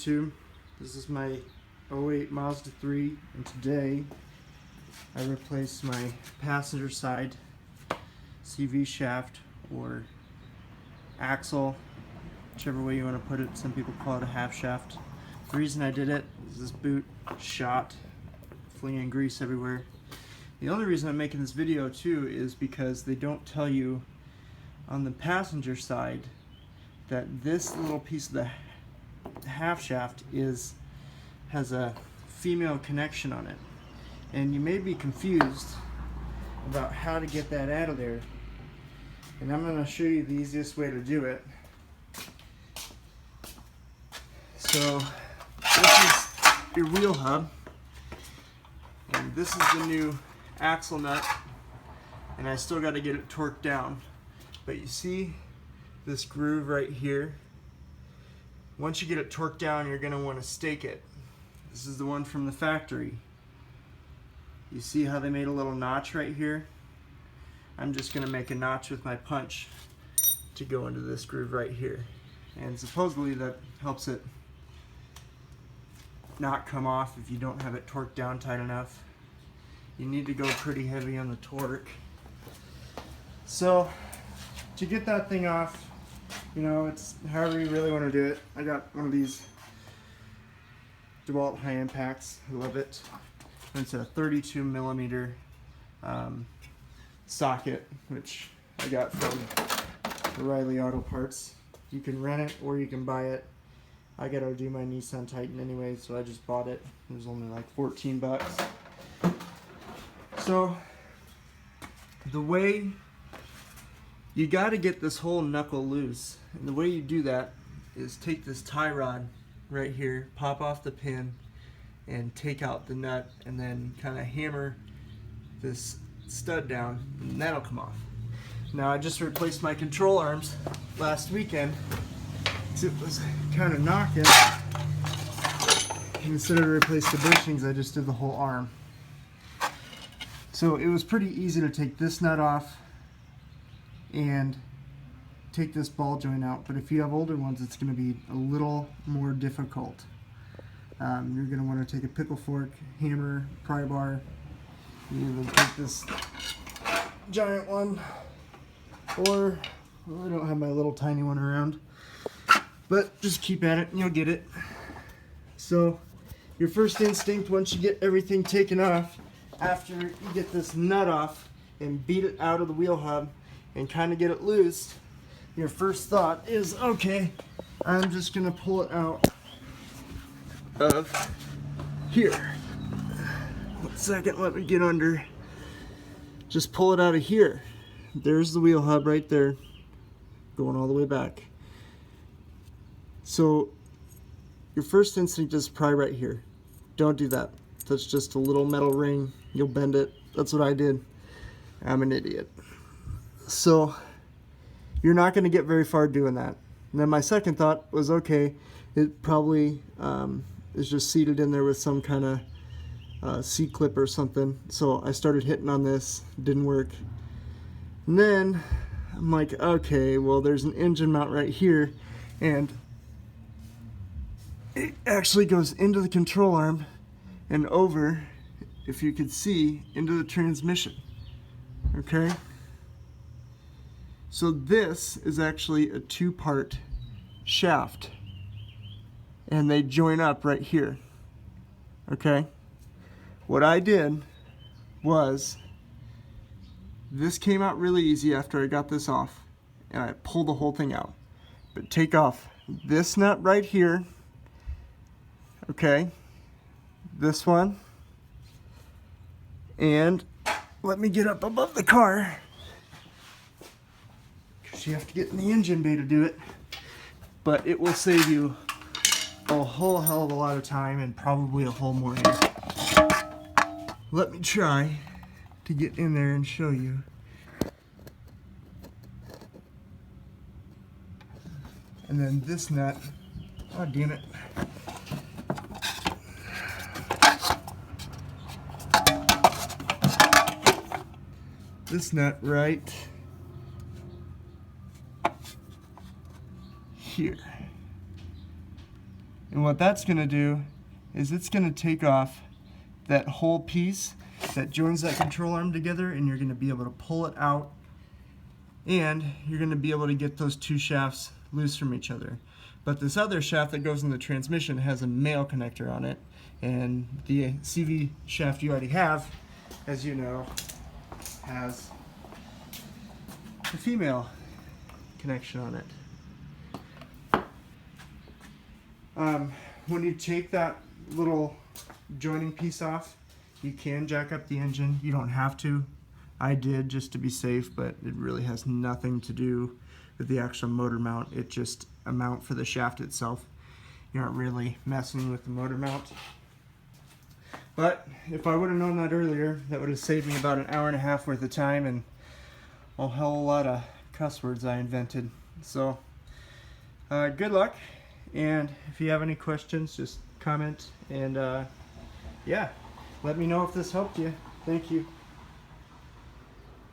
YouTube. This is my '08 Mazda 3, and today I replaced my passenger side CV shaft or axle, whichever way you want to put it. Some people call it a half shaft. The reason I did it is this boot shot, flinging grease everywhere. The only reason I'm making this video too is because they don't tell you on the passenger side that this little piece of the half shaft has a female connection on it, and you may be confused about how to get that out of there, and I'm going to show you the easiest way to do it. So this is your wheel hub, and this is the new axle nut, and I still got to get it torqued down, but you see this groove right here. Once you get it torqued down, you're going to want to stake it. This is the one from the factory. You see how they made a little notch right here? I'm just going to make a notch with my punch to go into this groove right here. And supposedly that helps it not come off if you don't have it torqued down tight enough. You need to go pretty heavy on the torque. So to get that thing off, you know, it's however you really want to do it. I got one of these DeWalt high impacts. I love it. It's a 32 millimeter socket, which I got from O'Reilly Auto Parts. You can rent it or you can buy it. I gotta do my Nissan Titan anyway, so I just bought it. It was only like 14 bucks. So the way you got to get this whole knuckle loose, and the way you do that is take this tie rod right here, pop off the pin, and take out the nut, and then kind of hammer this stud down, and that'll come off. Now I just replaced my control arms last weekend, so it was kind of knocking. Instead of replace the bushings, I just did the whole arm. So it was pretty easy to take this nut off and take this ball joint out, but if you have older ones, it's going to be a little more difficult. You're going to want to take a pickle fork, hammer, pry bar. You either take this giant one, or well, I don't have my little tiny one around, but just keep at it and you'll get it. So your first instinct, once you get everything taken off, after you get this nut off and beat it out of the wheel hub and kind of get it loose, your first thought is, okay, I'm just going to pull it out of here. 1 second, let me get under. Just pull it out of here. There's the wheel hub right there, going all the way back. So your first instinct is pry right here. Don't do that. That's just a little metal ring. You'll bend it. That's what I did. I'm an idiot. So you're not going to get very far doing that. And then my second thought was, okay, it probably is just seated in there with some kind of C-clip or something. So I started hitting on this. Didn't work. And then I'm like, okay, well, there's an engine mount right here, and it actually goes into the control arm and over, if you could see, into the transmission. Okay? So this is actually a two-part shaft, and they join up right here. Okay? What I did was, this came out really easy after I got this off, and I pulled the whole thing out. But take off this nut right here, okay, this one, and let me get up above the car, because you have to get in the engine bay to do it, but it will save you a whole hell of a lot of time and probably a whole morning. Let me try to get in there and show you. And then this nut, oh damn it. This nut right here. And what that's going to do is it's going to take off that whole piece that joins that control arm together, and you're going to be able to pull it out, and you're going to be able to get those two shafts loose from each other. But this other shaft that goes in the transmission has a male connector on it, and the CV shaft you already have, as you know, has the female connection on it. When you take that little joining piece off, you can jack up the engine. You don't have to. I did just to be safe, but it really has nothing to do with the actual motor mount. It's just a mount for the shaft itself. You aren't really messing with the motor mount. But if I would have known that earlier, that would have saved me about an hour and a half worth of time and a whole lot of cuss words I invented. So good luck, and if you have any questions, just comment, and yeah, let me know if this helped you. Thank you.